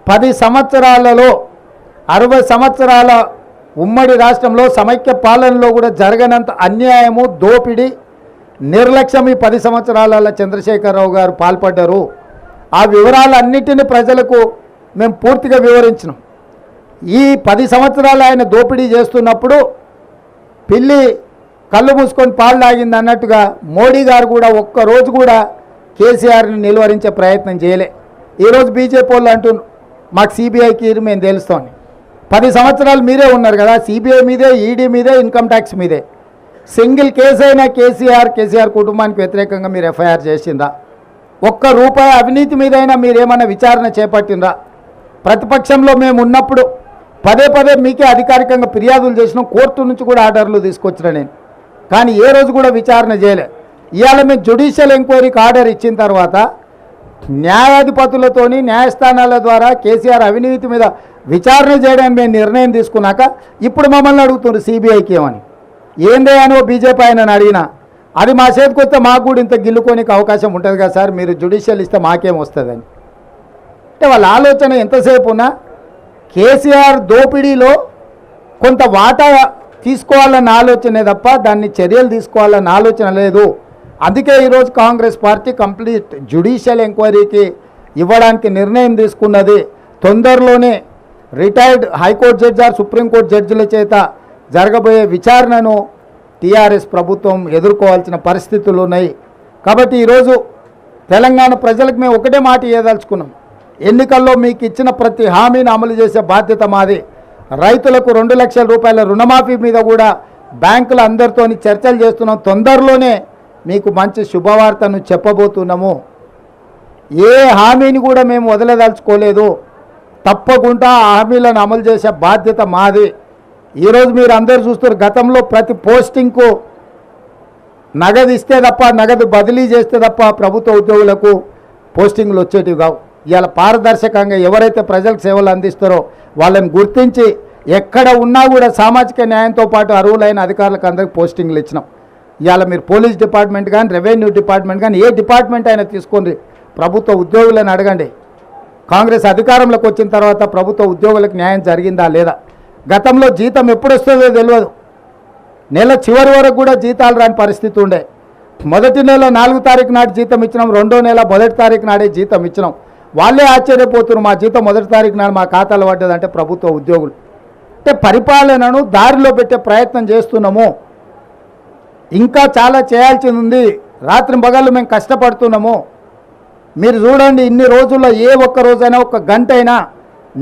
10 సంవత్సరాలలో 60 సంవత్సరాల ఉమ్మడి రాష్ట్రంలో సమైక్య పాలనలో కూడా జరగనంత అన్యాయము, దోపిడీ, నిర్లక్ష్యం ఈ 10 సంవత్సరాల చంద్రశేఖరరావు గారు పాల్పడ్డారు. ఆ వివరాలన్నిటిని ప్రజలకు మేము పూర్తిగా వివరించినాం. ఈ 10 సంవత్సరాలు ఆయన దోపిడీ చేస్తున్నప్పుడు పిల్లి కళ్ళు మూసుకొని పాలు తాగింది అన్నట్టుగా మోడీ గారు కూడా ఒక్కరోజు కూడా కేసీఆర్ని నిలువరించే ప్రయత్నం చేయలే. ఈరోజు బీజేపీ వాళ్ళు అంటున్నారు మాకు సిబిఐకి మేము తెలుస్తామని. 10 సంవత్సరాలు మీరే ఉన్నారు కదా, సిబిఐ మీదే, ఈడీ మీదే, ఇన్కమ్ ట్యాక్స్ మీదే. సింగిల్ కేసు అయినా కేసీఆర్ కుటుంబానికి వ్యతిరేకంగా మీరు ఎఫ్ఐఆర్ చేసిందా? ఒక్క రూపాయి అవినీతి మీదైనా మీరేమైనా విచారణ చేపట్టిందా? ప్రతిపక్షంలో మేము ఉన్నప్పుడు పదే మీకే అధికారికంగా ఫిర్యాదులు చేసినాం, కోర్టు నుంచి కూడా ఆర్డర్లు తీసుకొచ్చిన నేను, కానీ ఏ రోజు కూడా విచారణ చేయలే. ఇవాళ మేము జ్యుడిషియల్ ఎంక్వైరీకి ఆర్డర్ ఇచ్చిన తర్వాత న్యాయాధిపతులతోని న్యాయస్థానాల ద్వారా కేసీఆర్ అవినీతి మీద విచారణ చేయడానికి మేము నిర్ణయం తీసుకున్నాక ఇప్పుడు మమ్మల్ని అడుగుతున్నారు సిబిఐకి ఏమని. ఏందే అని బీజేపీ ఆయన అడిగినా అది మా చేతికి వస్తే మాకు కూడా ఇంత గిల్లుకోనికి అవకాశం ఉంటుంది కదా సార్, మీరు జ్యుడిషియల్ ఇస్తే మాకేం వస్తుందని. అంటే వాళ్ళ ఆలోచన ఎంతసేపు ఉన్నా కేసీఆర్ దోపిడీలో కొంత వాటా తీసుకోవాలన్న ఆలోచనే తప్ప దాన్ని చర్యలు తీసుకోవాలన్న ఆలోచన లేదు. అందుకే ఈరోజు కాంగ్రెస్ పార్టీ కంప్లీట్ జ్యుడిషియల్ ఎంక్వైరీకి ఇవ్వడానికి నిర్ణయం తీసుకున్నది. తొందరలోనే retired high court judge or supreme court జడ్జిల చేత జరగబోయే విచారణను టీఆర్ఎస్ ప్రభుత్వం ఎదుర్కోవాల్సిన పరిస్థితులు ఉన్నాయి. కాబట్టి ఈరోజు తెలంగాణ ప్రజలకు మేము ఒకటే మాట ఇవ్వదలుచుకున్నాం, ఎన్నికల్లో మీకు ఇచ్చిన ప్రతి హామీని అమలు చేసే బాధ్యత మాది. రైతులకు 2 లక్షల రూపాయల రుణమాఫీ మీద కూడా బ్యాంకుల అందరితో చర్చలు చేస్తున్నాం. తొందరలోనే మీకు మంచి శుభవార్తను చెప్పబోతున్నాము. ఏ హామీని కూడా మేము వదలదలుచుకోలేదు. తప్పకుండా ఆ హామీలను అమలు చేసే బాధ్యత మాది. ఈరోజు మీరు అందరూ చూస్తారు, గతంలో ప్రతి పోస్టింగ్కు నగదు ఇస్తే తప్ప, నగదు బదిలీ చేస్తే తప్ప ప్రభుత్వ ఉద్యోగులకు పోస్టింగ్లు వచ్చేటివి కావు. ఇవాళ పారదర్శకంగా ఎవరైతే ప్రజలకు సేవలు అందిస్తారో వాళ్ళని గుర్తించి ఎక్కడ ఉన్నా కూడా సామాజిక న్యాయంతో పాటు అర్హులైన అధికారులకు అందరికీ పోస్టింగ్లు ఇచ్చినాం. ఇవాళ మీరు పోలీస్ డిపార్ట్మెంట్ కానీ, రెవెన్యూ డిపార్ట్మెంట్ కానీ, ఏ డిపార్ట్మెంట్ అయినా తీసుకోండి, ప్రభుత్వ ఉద్యోగులను అడగండి. కాంగ్రెస్ అధికారంలోకి వచ్చిన తర్వాత ప్రభుత్వ ఉద్యోగులకు న్యాయం జరిగిందా లేదా? గతంలో జీతం ఎప్పుడు వస్తుందో తెలియదు, నెల చివరి వరకు కూడా జీతాలు రాని పరిస్థితి ఉండే. మొదటి నెల 4వ తారీఖు నాడు జీతం ఇచ్చినాం, 2వ నెల 1వ తారీఖు నాడే జీతం ఇచ్చినాం. వాళ్ళే ఆశ్చర్యపోతున్నారు, మా జీతం 1వ తారీఖు నాడు మా ఖాతాలో పడ్డదంటే ప్రభుత్వ ఉద్యోగులు. అంటే పరిపాలనను దారిలో పెట్టే ప్రయత్నం చేస్తున్నాము. ఇంకా చాలా చేయాల్సింది ఉంది. రాత్రి పగళ్ళు మేము కష్టపడుతున్నాము. మీరు చూడండి, ఇన్ని రోజుల్లో ఏ ఒక్క రోజైనా, ఒక్క గంట అయినా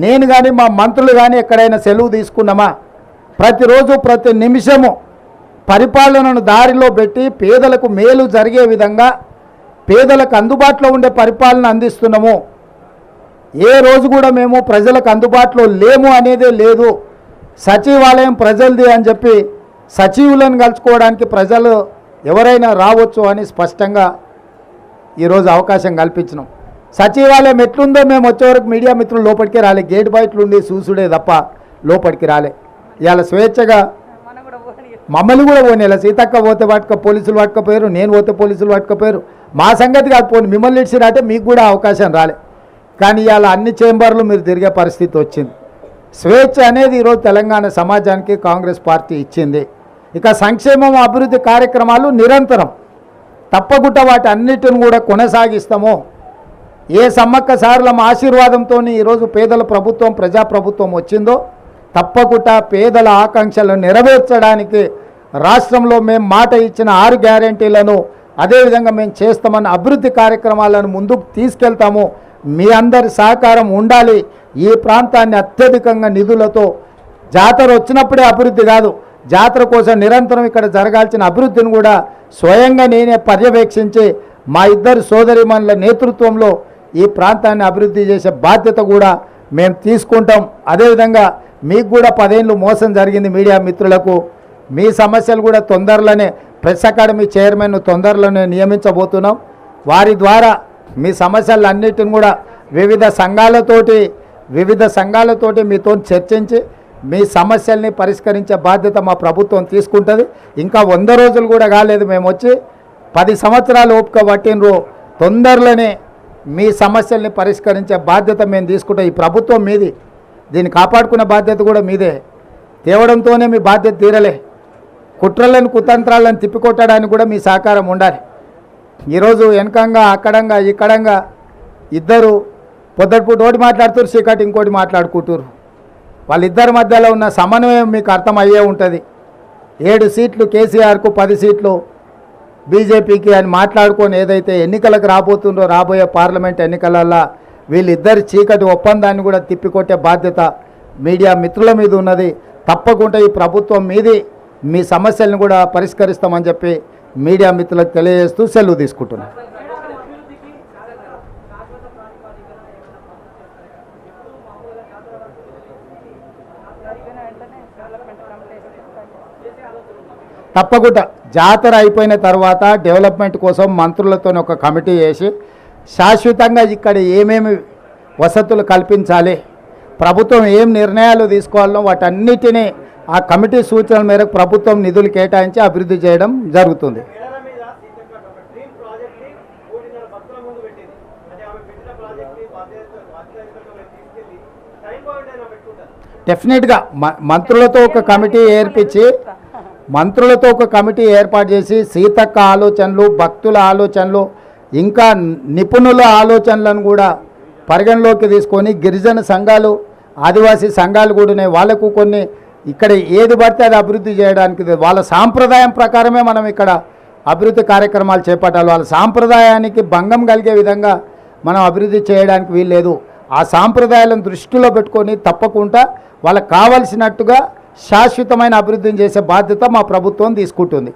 నేను కానీ మా మంత్రులు కానీ ఎక్కడైనా సెలవు తీసుకున్నామా? ప్రతిరోజు ప్రతి నిమిషము పరిపాలనను దారిలో పెట్టి పేదలకు మేలు జరిగే విధంగా పేదలకు అందుబాటులో ఉండే పరిపాలన అందిస్తున్నాము. ఏ రోజు కూడా మేము ప్రజలకు అందుబాటులో లేము అనేదే లేదు. సచివాలయం ప్రజలది అని చెప్పి సచివులను కలుసుకోవడానికి ప్రజలు ఎవరైనా రావచ్చు అని స్పష్టంగా ఈరోజు అవకాశం కల్పించినాం. సచివాలయం ఎట్లుందో మేము వచ్చేవరకు మీడియా మిత్రులు లోపలికి రాలే, గేట్ బయటలుండి చూసుడే తప్ప లోపలికి రాలే. ఇవాళ స్వేచ్ఛగా మమ్మల్ని కూడా పోనీలా, సీతక్క పోతే పట్టుక పోలీసులు పట్టుకపోయారు, నేను పోతే పోలీసులు పట్టుకపోయారు. మా సంగతి కాదు, పోనీ మిమ్మల్ని ఇచ్చినట్టే మీకు కూడా అవకాశం రాలే. కానీ ఇవాళ అన్ని చేంబర్లు మీరు తిరిగే పరిస్థితి వచ్చింది. స్వేచ్ఛ అనేది ఈరోజు తెలంగాణ సమాజానికి కాంగ్రెస్ పార్టీ ఇచ్చింది. ఇక సంక్షేమం, అభివృద్ధి కార్యక్రమాలు నిరంతరం తప్పకుండా వాటి అన్నిటిని కూడా కొనసాగిస్తాము. ఏ సమ్మక్క సారలమ్మ ఆశీర్వాదంతో ఈరోజు పేదల ప్రభుత్వం, ప్రజాప్రభుత్వం వచ్చిందో తప్పకుండా పేదల ఆకాంక్షలను నెరవేర్చడానికి రాష్ట్రంలో మేము మాట ఇచ్చిన 6 గ్యారెంటీలను అదేవిధంగా మేము చేస్తామన్న అభివృద్ధి కార్యక్రమాలను ముందుకు తీసుకెళ్తాము. మీ అందరి సహకారం ఉండాలి. ఈ ప్రాంతాన్ని అత్యధికంగా నిధులతో, జాతర వచ్చినప్పుడే అభివృద్ధి కాదు, జాతర కోసం నిరంతరం ఇక్కడ జరగాల్సిన అభివృద్ధిని కూడా స్వయంగా నేనే పర్యవేక్షించి మా ఇద్దరు సోదరిమణుల నేతృత్వంలో ఈ ప్రాంతాన్ని అభివృద్ధి చేసే బాధ్యత కూడా మేము తీసుకుంటాం. అదేవిధంగా మీకు కూడా 10 ఏళ్ళు మోసం జరిగింది మీడియా మిత్రులకు. మీ సమస్యలు కూడా తొందరలోనే ప్రెస్ అకాడమీ చైర్మన్ను తొందరలోనే నియమించబోతున్నాం. వారి ద్వారా మీ సమస్యలన్నిటిని కూడా వివిధ సంఘాలతోటి మీతో చర్చించి మీ సమస్యల్ని పరిష్కరించే బాధ్యత మా ప్రభుత్వం తీసుకుంటుంది. ఇంకా 100 రోజులు కూడా కాలేదు మేము వచ్చి, 10 సంవత్సరాలు ఓపిక పట్టినరు. తొందరలోనే మీ సమస్యల్ని పరిష్కరించే బాధ్యత మేము తీసుకుంటాం. ఈ ప్రభుత్వం మీది, దీన్ని కాపాడుకునే బాధ్యత కూడా మీదే. తేవడంతోనే మీ బాధ్యత తీరలే. కుట్రలను కుతంత్రాలను తిప్పికొట్టడానికి కూడా మీ సహకారం ఉండాలి. ఈరోజు వెనకంగా అక్కడంగా ఇక్కడంగా ఇద్దరు పొద్దుటిపూట ఒకటి మాట్లాడుతారు, చీకటి ఇంకోటి మాట్లాడుకుంటారు. వాళ్ళిద్దరి మధ్యలో ఉన్న సమన్వయం మీకు అర్థమయ్యే ఉంటుంది. 7 సీట్లు కేసీఆర్కు, 10 సీట్లు బీజేపీకి అని మాట్లాడుకొని ఏదైతే ఎన్నికలకు రాబోతుందో, రాబోయే పార్లమెంట్ ఎన్నికలల్లో వీళ్ళిద్దరి చీకటి ఒప్పందాన్ని కూడా తిప్పికొట్టే బాధ్యత మీడియా మిత్రుల మీద ఉన్నది. తప్పకుండా ఈ ప్రభుత్వం మీది, మీ సమస్యలను కూడా పరిష్కరిస్తామని చెప్పి మీడియా మిత్రులకు తెలియజేస్తూ సెలవు తీసుకుంటున్నాను. తప్పకుండా జాతర అయిపోయిన తర్వాత డెవలప్మెంట్ కోసం మంత్రులతో ఒక కమిటీ వేసి శాశ్వతంగా ఇక్కడ ఏమేమి వసతులు కల్పించాలి, ప్రభుత్వం ఏం నిర్ణయాలు తీసుకోవాలో వాటన్నిటినీ ఆ కమిటీ సూచనల మేరకు ప్రభుత్వం నిధులు కేటాయించి అభివృద్ధి చేయడం జరుగుతుంది. డెఫినెట్గా మంత్రులతో ఒక కమిటీ ఏర్పాటు చేసి సీతక్క ఆలోచనలు, భక్తుల ఆలోచనలు, ఇంకా నిపుణుల ఆలోచనలను కూడా పరిగణలోకి తీసుకొని గిరిజన సంఘాలు, ఆదివాసీ సంఘాలు కూడా ఉన్నాయి. వాళ్ళకు కొన్ని ఇక్కడ ఏది పడితే అది అభివృద్ధి చేయడానికి వాళ్ళ సాంప్రదాయం ప్రకారమే మనం ఇక్కడ అభివృద్ధి కార్యక్రమాలు చేపట్టాలి. వాళ్ళ సాంప్రదాయానికి భంగం కలిగే విధంగా మనం అభివృద్ధి చేయడానికి వీల్లేదు. ఆ సాంప్రదాయాలను దృష్టిలో పెట్టుకొని తప్పకుండా వాళ్ళకు కావలసినట్టుగా శాశ్వతమైన అభివృద్ధిని చేసే బాధ్యత మా ప్రభుత్వం తీసుకుంటుంది.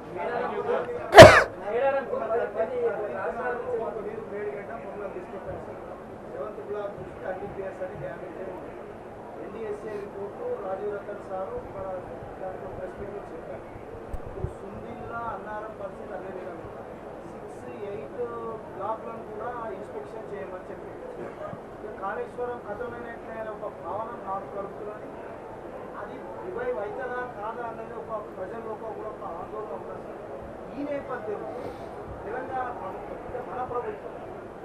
కాళేశ్వరం కథమైనట్లయిన ఒక భావన నాకు కలుగుతున్నది. అది రివైవ్ అవుతుందా కాదా అన్నది ఒక ప్రజల్లో కూడా ఒక ఆందోళన ఉన్నది. ఈ నేపథ్యంలో తెలంగాణ ప్రభుత్వం అంటే మన ప్రభుత్వం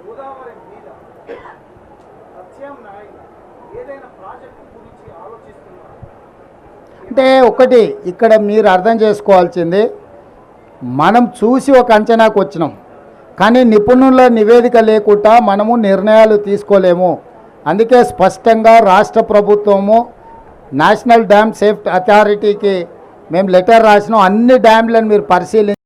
గోదావరి మీద ప్రత్యామ్నాయంగా ఏదైనా ప్రాజెక్టు గురించి ఆలోచిస్తున్నారు అంటే ఒకటి ఇక్కడ మీరు అర్థం చేసుకోవాల్సింది, మనం చూసి ఒక అంచనాకు వచ్చినాం, కానీ నిపుణుల నివేదిక లేకుండా మనము నిర్ణయాలు తీసుకోలేము. అందుకే స్పష్టంగా రాష్ట్ర ప్రభుత్వము నేషనల్ డ్యామ్ సేఫ్టీ అథారిటీకి మేము లెటర్ రాసినాం. అన్ని డ్యామ్లను మీరు పరిశీలించి